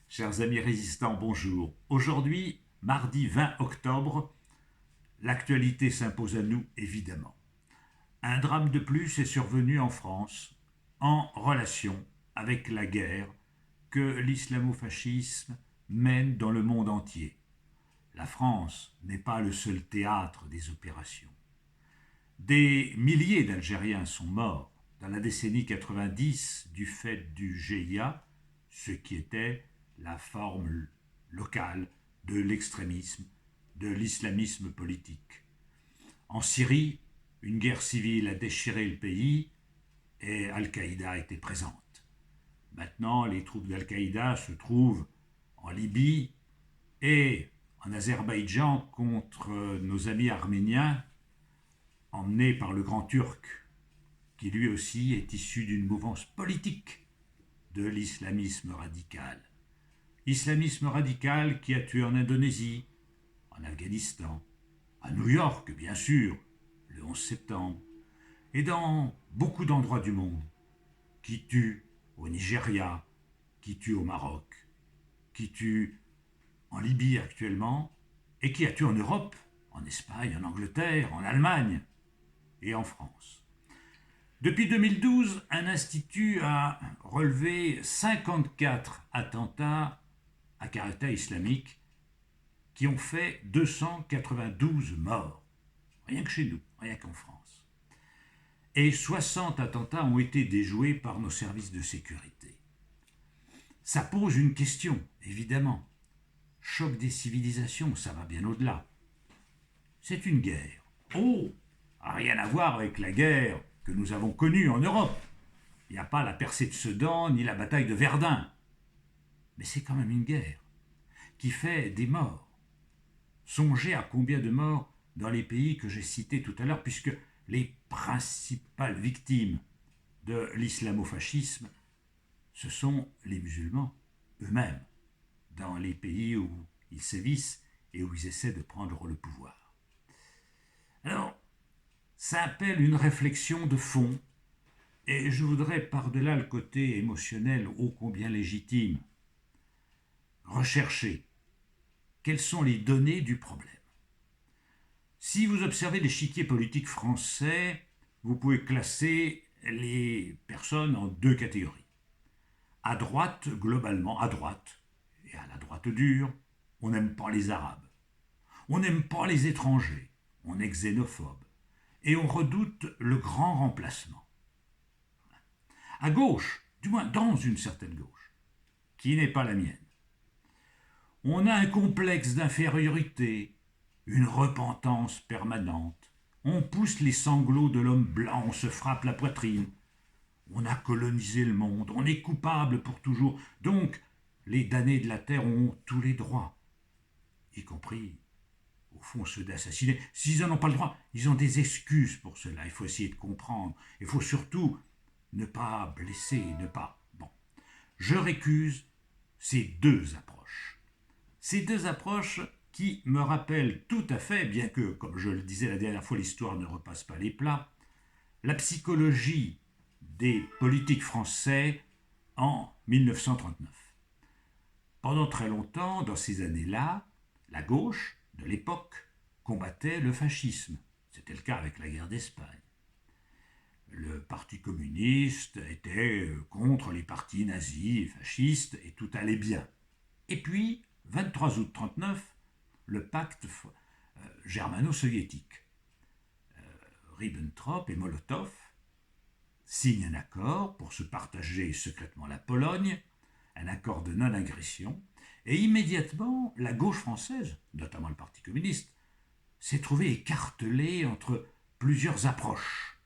Chers amis résistants, bonjour. Aujourd'hui, mardi 20 octobre, l'actualité s'impose à nous évidemment. Un drame de plus est survenu en France en relation avec la guerre que l'islamo-fascisme mène dans le monde entier. La France n'est pas le seul théâtre des opérations. Des milliers d'Algériens sont morts dans la décennie 90 du fait du GIA, ce qui était la forme locale de l'extrémisme, de l'islamisme politique. En Syrie, une guerre civile a déchiré le pays et Al-Qaïda était présente. Maintenant, les troupes d'Al-Qaïda se trouvent en Libye et en Azerbaïdjan contre nos amis arméniens emmenés par le Grand Turc, qui lui aussi est issu d'une mouvance politique de l'islamisme radical. Islamisme radical qui a tué en Indonésie, en Afghanistan, à New York bien sûr, le 11 septembre, et dans beaucoup d'endroits du monde, qui tue au Nigeria, qui tue au Maroc, qui tue en Libye actuellement, et qui a tué en Europe, en Espagne, en Angleterre, en Allemagne et en France. Depuis 2012, un institut a relevé 54 attentats à caractère islamique qui ont fait 292 morts, rien que chez nous, rien qu'en France. Et 60 attentats ont été déjoués par nos services de sécurité. Ça pose une question, évidemment. Choc des civilisations, ça va bien au-delà. C'est une guerre. Oh, rien à voir avec la guerre que nous avons connue en Europe. Il n'y a pas la percée de Sedan ni la bataille de Verdun. Mais c'est quand même une guerre qui fait des morts. Songez à combien de morts dans les pays que j'ai cités tout à l'heure, puisque les principales victimes de l'islamo-fascisme, ce sont les musulmans eux-mêmes, dans les pays où ils sévissent et où ils essaient de prendre le pouvoir. Alors, ça appelle une réflexion de fond, et je voudrais, par-delà le côté émotionnel ô combien légitime, rechercher quelles sont les données du problème. Si vous observez l'échiquier politique français, vous pouvez classer les personnes en deux catégories. À droite, globalement, à droite, et à la droite dure, on n'aime pas les Arabes. On n'aime pas les étrangers. On est xénophobe. Et on redoute le grand remplacement. À gauche, du moins dans une certaine gauche, qui n'est pas la mienne, on a un complexe d'infériorité, une repentance permanente. On pousse les sanglots de l'homme blanc, on se frappe la poitrine. On a colonisé le monde, on est coupable pour toujours. Donc, les damnés de la terre ont tous les droits, y compris, au fond, ceux d'assassiner. S'ils n'en ont pas le droit, ils ont des excuses pour cela. Il faut essayer de comprendre. Il faut surtout ne pas blesser, ne pas... Bon. Je récuse ces deux approches. Ces deux approches qui me rappellent tout à fait, bien que, comme je le disais la dernière fois, l'histoire ne repasse pas les plats, la psychologie des politiques français en 1939. Pendant très longtemps, dans ces années-là, la gauche de l'époque combattait le fascisme. C'était le cas avec la guerre d'Espagne. Le Parti communiste était contre les partis nazis et fascistes et tout allait bien. Et puis, 23 août 1939, le pacte germano-soviétique. Ribbentrop et Molotov signent un accord pour se partager secrètement la Pologne, un accord de non-agression, et immédiatement, la gauche française, notamment le Parti communiste, s'est trouvée écartelée entre plusieurs approches.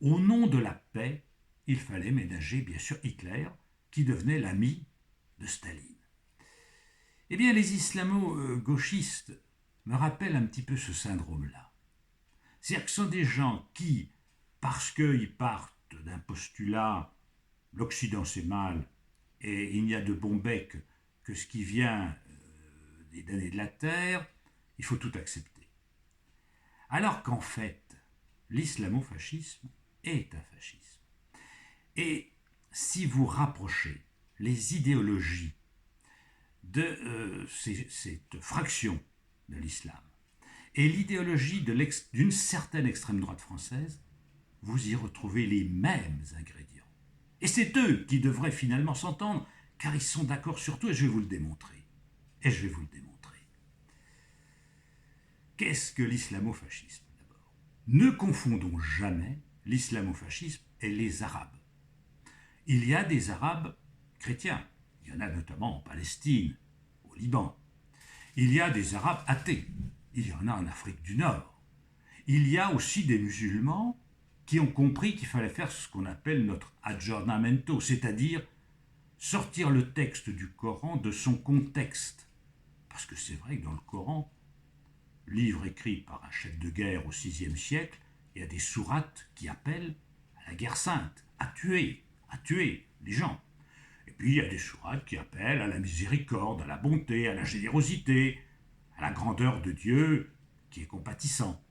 Au nom de la paix, il fallait ménager bien sûr Hitler, qui devenait l'ami de Staline. Eh bien, les islamo-gauchistes me rappellent un petit peu ce syndrome-là. C'est-à-dire que ce sont des gens qui, parce qu'ils partent d'un postulat « l'Occident c'est mal et il n'y a de bon bec que ce qui vient des damnés de la terre », il faut tout accepter. Alors qu'en fait, l'islamo-fascisme est un fascisme. Et si vous rapprochez les idéologies cette fraction de l'islam et l'idéologie d'une certaine extrême droite française, vous y retrouvez les mêmes ingrédients. Et c'est eux qui devraient finalement s'entendre, car ils sont d'accord sur tout, et je vais vous le démontrer. Qu'est-ce que l'islamo-fascisme, d'abord? Ne confondons jamais l'islamo-fascisme et les Arabes. Il y a des Arabes chrétiens, il y en a notamment en Palestine, au Liban. Il y a des Arabes athées, il y en a en Afrique du Nord. Il y a aussi des musulmans qui ont compris qu'il fallait faire ce qu'on appelle notre aggiornamento, c'est-à-dire sortir le texte du Coran de son contexte. Parce que c'est vrai que dans le Coran, livre écrit par un chef de guerre au VIe siècle, il y a des sourates qui appellent à la guerre sainte, à tuer les gens. Et puis il y a des sourates qui appellent à la miséricorde, à la bonté, à la générosité, à la grandeur de Dieu qui est compatissant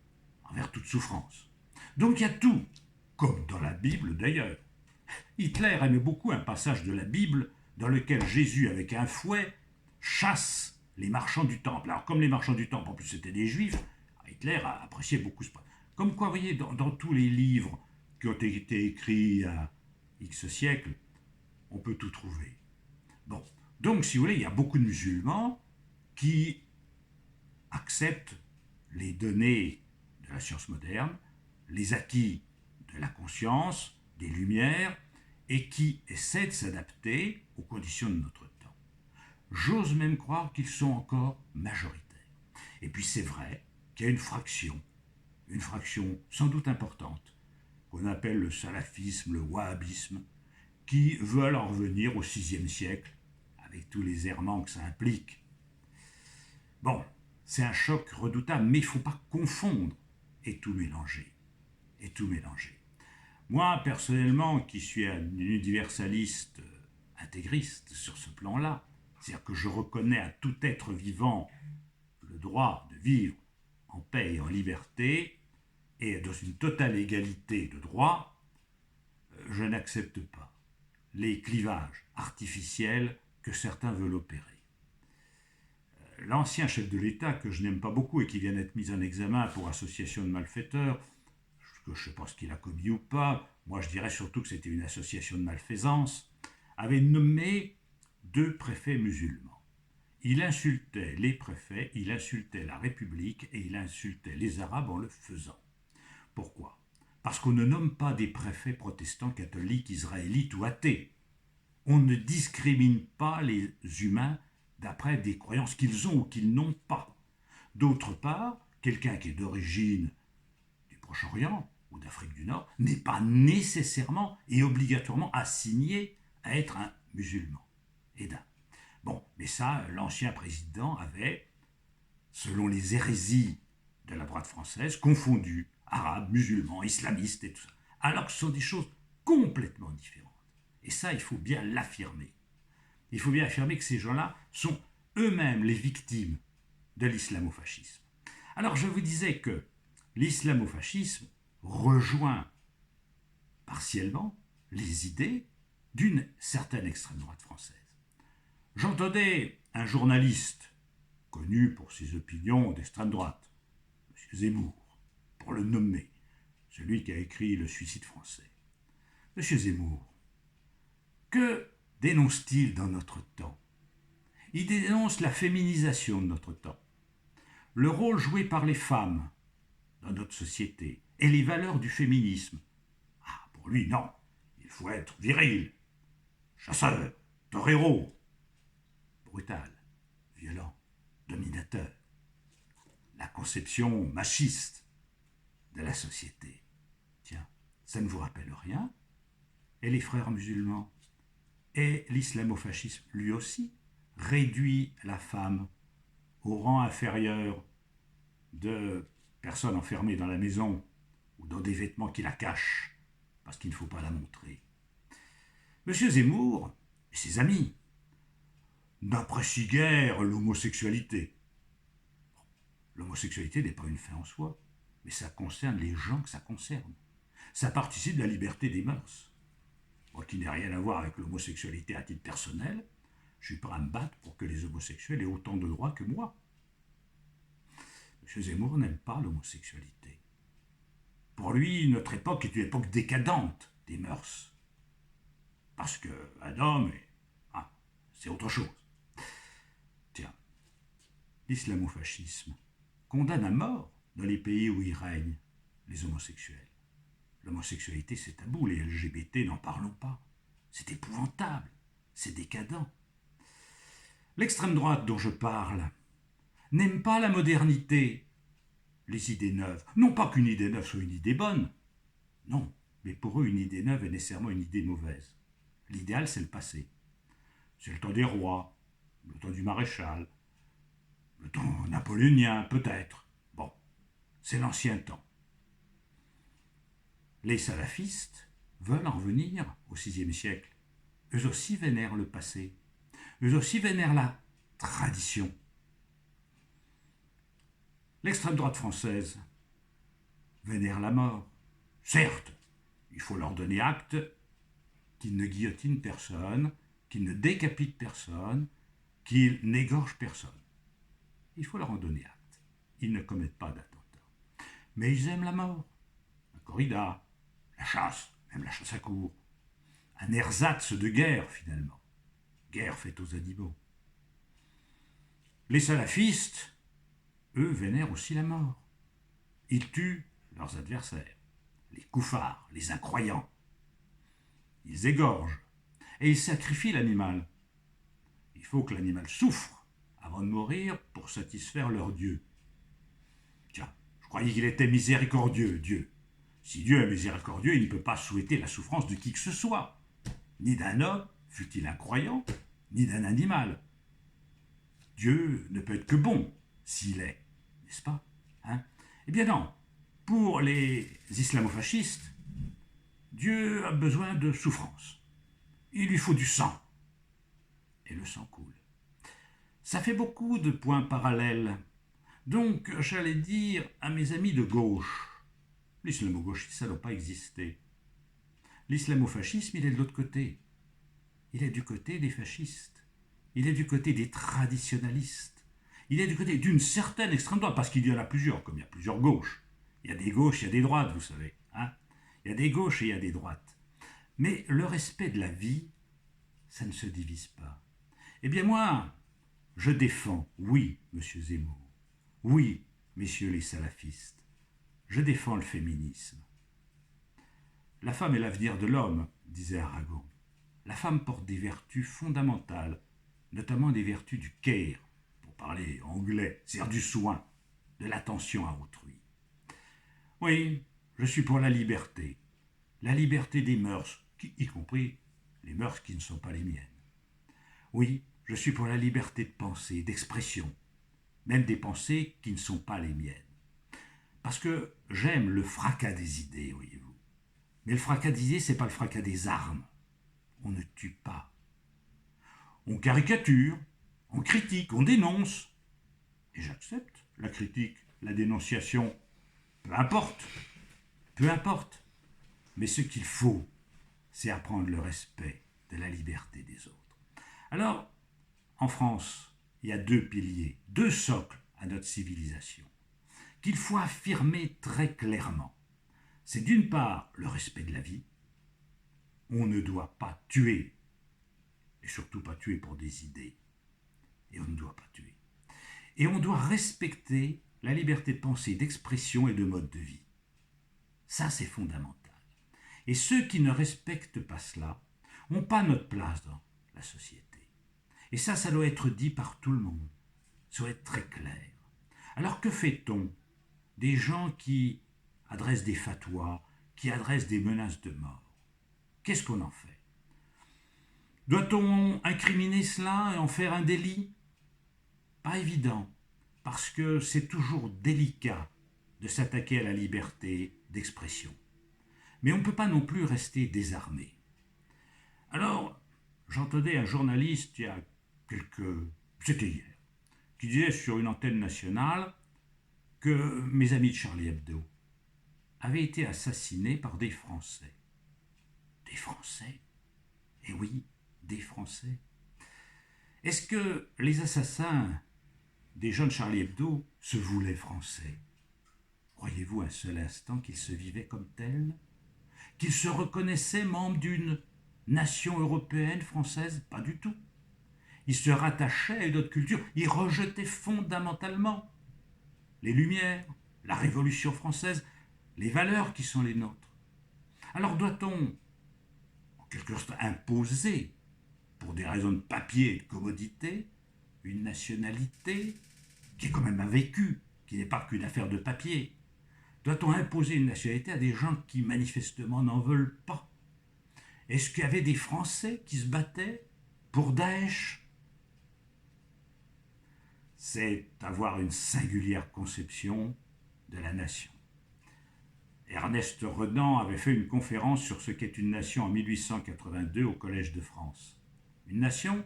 envers toute souffrance. Donc il y a tout, comme dans la Bible d'ailleurs. Hitler aimait beaucoup un passage de la Bible dans lequel Jésus, avec un fouet, chasse les marchands du temple. Alors comme les marchands du temple, en plus c'était des juifs, Hitler a apprécié beaucoup ce passage. Comme quoi, vous voyez, dans tous les livres qui ont été écrits à X siècles, on peut tout trouver. Bon, donc si vous voulez, il y a beaucoup de musulmans qui acceptent les données de la science moderne, les acquis de la conscience, des Lumières, et qui essaient de s'adapter aux conditions de notre temps. J'ose même croire qu'ils sont encore majoritaires. Et puis c'est vrai qu'il y a une fraction sans doute importante, qu'on appelle le salafisme, le wahhabisme, qui veulent en revenir au VIe siècle, avec tous les errements que ça implique. Bon, c'est un choc redoutable, mais il ne faut pas confondre et tout mélanger. Moi, personnellement, qui suis un universaliste intégriste sur ce plan-là, c'est-à-dire que je reconnais à tout être vivant le droit de vivre en paix et en liberté, et dans une totale égalité de droits, je n'accepte pas les clivages artificiels que certains veulent opérer. L'ancien chef de l'État, que je n'aime pas beaucoup et qui vient d'être mis en examen pour association de malfaiteurs, je ne sais pas ce qu'il a commis ou pas, moi je dirais surtout que c'était une association de malfaisance, avait nommé 2 préfets musulmans. Il insultait les préfets, il insultait la République et il insultait les Arabes en le faisant. Pourquoi? Parce qu'on ne nomme pas des préfets protestants, catholiques, israélites ou athées. On ne discrimine pas les humains d'après des croyances qu'ils ont ou qu'ils n'ont pas. D'autre part, quelqu'un qui est d'origine du Proche-Orient ou d'Afrique du Nord n'est pas nécessairement et obligatoirement assigné à être un musulman. Bon, mais ça, l'ancien président avait, selon les hérésies de la droite française, confondu arabes, musulmans, islamistes et tout ça. Alors que ce sont des choses complètement différentes. Et ça, il faut bien l'affirmer. Il faut bien affirmer que ces gens-là sont eux-mêmes les victimes de l'islamo-fascisme. Alors je vous disais que l'islamo-fascisme rejoint partiellement les idées d'une certaine extrême droite française. J'entendais un journaliste connu pour ses opinions d'extrême droite, M. Zemmour, pour le nommer, celui qui a écrit Le suicide français. M. Zemmour, que dénonce-t-il dans notre temps? Il dénonce la féminisation de notre temps, le rôle joué par les femmes dans notre société et les valeurs du féminisme. Ah, pour lui, non, il faut être viril, chasseur, torero, brutal, violent, dominateur. La conception machiste de la société. Tiens, ça ne vous rappelle rien? Et les frères musulmans? Et l'islamo-fascisme, lui aussi, réduit la femme au rang inférieur de personnes enfermées dans la maison ou dans des vêtements qui la cachent, parce qu'il ne faut pas la montrer. M. Zemmour et ses amis n'apprécient guère l'homosexualité. L'homosexualité n'est pas une fin en soi, mais ça concerne les gens que ça concerne. Ça participe de la liberté des mœurs. Moi qui n'ai rien à voir avec l'homosexualité à titre personnel, Je suis prêt à me battre pour que les homosexuels aient autant de droits que moi. M. Zemmour n'aime pas l'homosexualité. Pour lui, notre époque est une époque décadente des mœurs. Parce qu'un homme, c'est autre chose. Tiens, l'islamo-fascisme condamne à mort dans les pays où il règne les homosexuels. L'homosexualité, c'est tabou, les LGBT, n'en parlons pas. C'est épouvantable, c'est décadent. L'extrême droite dont je parle n'aime pas la modernité, les idées neuves. Non pas qu'une idée neuve soit une idée bonne, non, mais pour eux, une idée neuve est nécessairement une idée mauvaise. L'idéal, c'est le passé. C'est le temps des rois, le temps du maréchal, le temps napoléonien, peut-être. Bon, c'est l'ancien temps. Les salafistes veulent en revenir au VIe siècle. Eux aussi vénèrent le passé. Eux aussi vénèrent la tradition. L'extrême droite française vénère la mort. Certes, il faut leur donner acte qu'ils ne guillotinent personne, qu'ils ne décapitent personne, qu'ils n'égorgent personne. Il faut leur en donner acte. Ils ne commettent pas d'attentat. Mais ils aiment la mort. La corrida, la chasse, même la chasse à courre. Un ersatz de guerre, finalement. Guerre faite aux animaux. Les salafistes, eux, vénèrent aussi la mort. Ils tuent leurs adversaires, les koufars, les incroyants. Ils égorgent et ils sacrifient l'animal. Il faut que l'animal souffre avant de mourir pour satisfaire leur Dieu. Tiens, je croyais qu'il était miséricordieux, Dieu. Si Dieu est miséricordieux, il ne peut pas souhaiter la souffrance de qui que ce soit, ni d'un homme, fût-il incroyant, ni d'un animal. Dieu ne peut être que bon s'il est, n'est-ce pas, hein? Eh bien non, pour les islamo-fascistes, Dieu a besoin de souffrance. Il lui faut du sang. Et le sang coule. Ça fait beaucoup de points parallèles. Donc, j'allais dire à mes amis de gauche, l'islamo-gauchisme, ça n'a pas existé. L'islamo-fascisme, il est de l'autre côté. Il est du côté des fascistes. Il est du côté des traditionalistes. Il est du côté d'une certaine extrême droite, parce qu'il y en a plusieurs, comme il y a plusieurs gauches. Il y a des gauches, il y a des droites, vous savez. Hein, il y a des gauches et il y a des droites. Mais le respect de la vie, ça ne se divise pas. Eh bien moi, je défends, oui, monsieur Zemmour, oui, messieurs les salafistes, je défends le féminisme. La femme est l'avenir de l'homme, disait Aragon. La femme porte des vertus fondamentales, notamment des vertus du care, pour parler anglais, c'est-à-dire du soin, de l'attention à autrui. Oui, je suis pour la liberté des mœurs, y compris les mœurs qui ne sont pas les miennes. Oui, je suis pour la liberté de pensée, d'expression, même des pensées qui ne sont pas les miennes. Parce que j'aime le fracas des idées, voyez-vous. Mais le fracas des idées, c'est pas le fracas des armes. On ne tue pas. On caricature, on critique, on dénonce. Et j'accepte la critique, la dénonciation. Peu importe. Peu importe. Mais ce qu'il faut, c'est apprendre le respect de la liberté des autres. Alors, en France, il y a deux piliers, deux socles à notre civilisation, qu'il faut affirmer très clairement. C'est d'une part le respect de la vie. On ne doit pas tuer, et surtout pas tuer pour des idées. Et on ne doit pas tuer. Et on doit respecter la liberté de pensée, d'expression et de mode de vie. Ça, c'est fondamental. Et ceux qui ne respectent pas cela n'ont pas notre place dans la société. Et ça doit être dit par tout le monde. Ça doit être très clair. Alors que fait-on des gens qui adressent des fatwas, qui adressent des menaces de mort? Qu'est-ce qu'on en fait? Doit-on incriminer cela et en faire un délit? Pas évident, parce que c'est toujours délicat de s'attaquer à la liberté d'expression. Mais on ne peut pas non plus rester désarmé. Alors, j'entendais un journaliste il y a c'était hier, qui disait sur une antenne nationale que mes amis de Charlie Hebdo avaient été assassinés par des Français. Des Français? Eh oui, des Français. Est-ce que les assassins des jeunes Charlie Hebdo se voulaient français? Croyez-vous un seul instant qu'ils se vivaient comme tels? Qu'ils se reconnaissaient membres d'une nation européenne française? Pas du tout. Ils se rattachaient à une autre culture, ils rejetaient fondamentalement les Lumières, la Révolution française, les valeurs qui sont les nôtres. Alors doit-on, en quelque sorte, imposer, pour des raisons de papier et de commodité, une nationalité qui est quand même un vécu, qui n'est pas qu'une affaire de papier? Doit-on imposer une nationalité à des gens qui manifestement n'en veulent pas? Est-ce qu'il y avait des Français qui se battaient pour Daesh? C'est avoir une singulière conception de la nation. Ernest Renan avait fait une conférence sur ce qu'est une nation en 1882 au Collège de France. Une nation,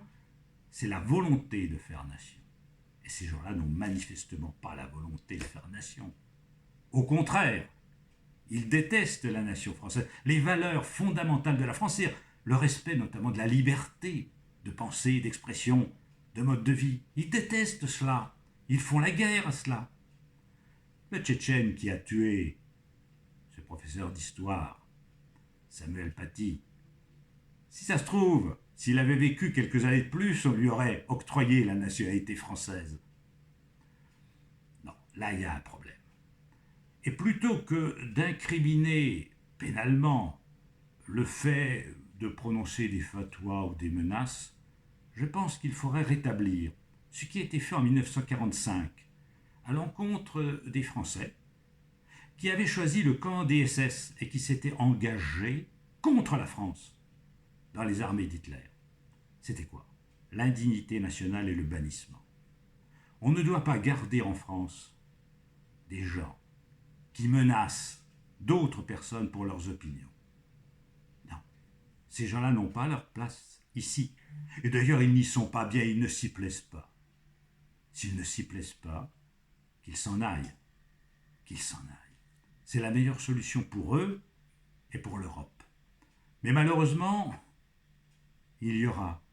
c'est la volonté de faire nation. Et ces gens-là n'ont manifestement pas la volonté de faire nation. Au contraire, ils détestent la nation française. Les valeurs fondamentales de la France, c'est le respect notamment de la liberté de pensée, d'expression, de mode de vie. Ils détestent cela. Ils font la guerre à cela. Le Tchétchène qui a tué ce professeur d'histoire, Samuel Paty, si ça se trouve, s'il avait vécu quelques années de plus, on lui aurait octroyé la nationalité française. Non, là il y a un problème. Et plutôt que d'incriminer pénalement le fait de prononcer des fatwas ou des menaces, je pense qu'il faudrait rétablir ce qui a été fait en 1945 à l'encontre des Français qui avaient choisi le camp des SS et qui s'étaient engagés contre la France dans les armées d'Hitler. C'était quoi? L'indignité nationale et le bannissement. On ne doit pas garder en France des gens qui menacent d'autres personnes pour leurs opinions. Non, ces gens-là n'ont pas leur place ici. Et d'ailleurs, ils n'y sont pas bien, ils ne s'y plaisent pas. S'ils ne s'y plaisent pas, qu'ils s'en aillent. Qu'ils s'en aillent. C'est la meilleure solution pour eux et pour l'Europe. Mais malheureusement, il y aura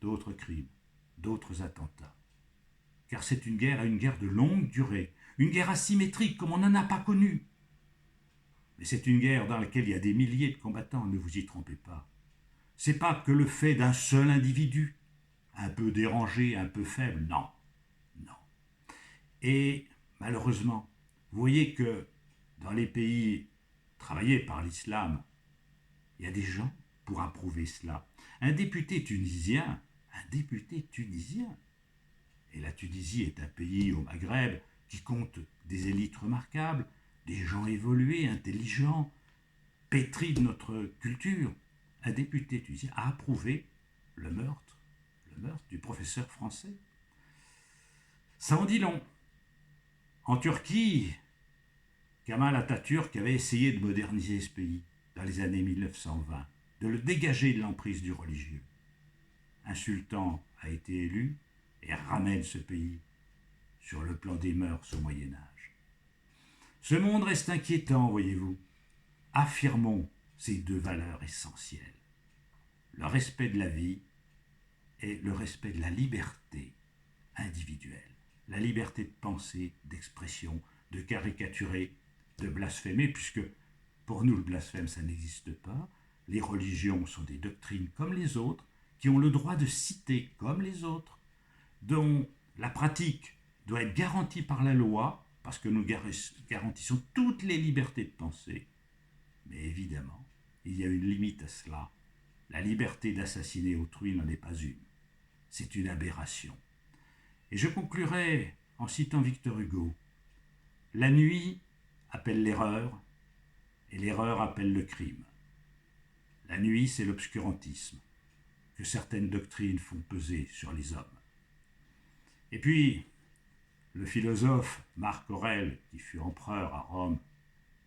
d'autres crimes, d'autres attentats. Car c'est une guerre de longue durée, une guerre asymétrique comme on n'en a pas connu. Mais c'est une guerre dans laquelle il y a des milliers de combattants, ne vous y trompez pas. C'est pas que le fait d'un seul individu, un peu dérangé, un peu faible, non, non. Et malheureusement, vous voyez que dans les pays travaillés par l'islam, il y a des gens pour approuver cela. Un député tunisien, et la Tunisie est un pays au Maghreb qui compte des élites remarquables, des gens évolués, intelligents, pétris de notre culture. Un député tunisien a approuvé le meurtre du professeur français. Ça en dit long. En Turquie, Kemal Atatürk avait essayé de moderniser ce pays dans les années 1920, de le dégager de l'emprise du religieux. Un sultan a été élu et ramène ce pays sur le plan des mœurs au Moyen-Âge. Ce monde reste inquiétant, voyez-vous. Affirmons ces deux valeurs essentielles. Le respect de la vie et le respect de la liberté individuelle. La liberté de penser, d'expression, de caricaturer, de blasphémer, puisque pour nous le blasphème ça n'existe pas. Les religions sont des doctrines comme les autres, qui ont le droit de citer comme les autres, dont la pratique doit être garantie par la loi, parce que nous garantissons toutes les libertés de penser. Mais évidemment, il y a une limite à cela. La liberté d'assassiner autrui n'en est pas une. C'est une aberration. Et je conclurai en citant Victor Hugo. La nuit appelle l'erreur, et l'erreur appelle le crime. La nuit, c'est l'obscurantisme que certaines doctrines font peser sur les hommes. Et puis, le philosophe Marc Aurèle, qui fut empereur à Rome,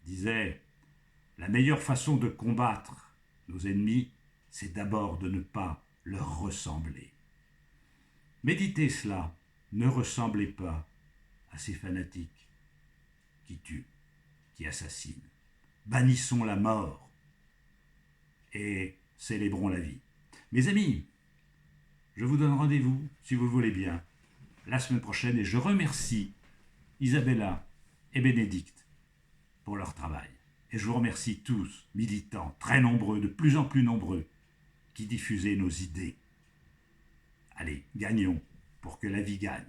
disait « La meilleure façon de combattre nos ennemis, c'est d'abord de ne pas leur ressembler. » Méditez cela, ne ressemblez pas à ces fanatiques qui tuent, qui assassinent. Bannissons la mort et célébrons la vie. Mes amis, je vous donne rendez-vous, si vous le voulez bien, la semaine prochaine et je remercie Isabella et Bénédicte pour leur travail. Et je vous remercie tous, militants, très nombreux, de plus en plus nombreux, qui diffusez nos idées. Allez, gagnons pour que la vie gagne.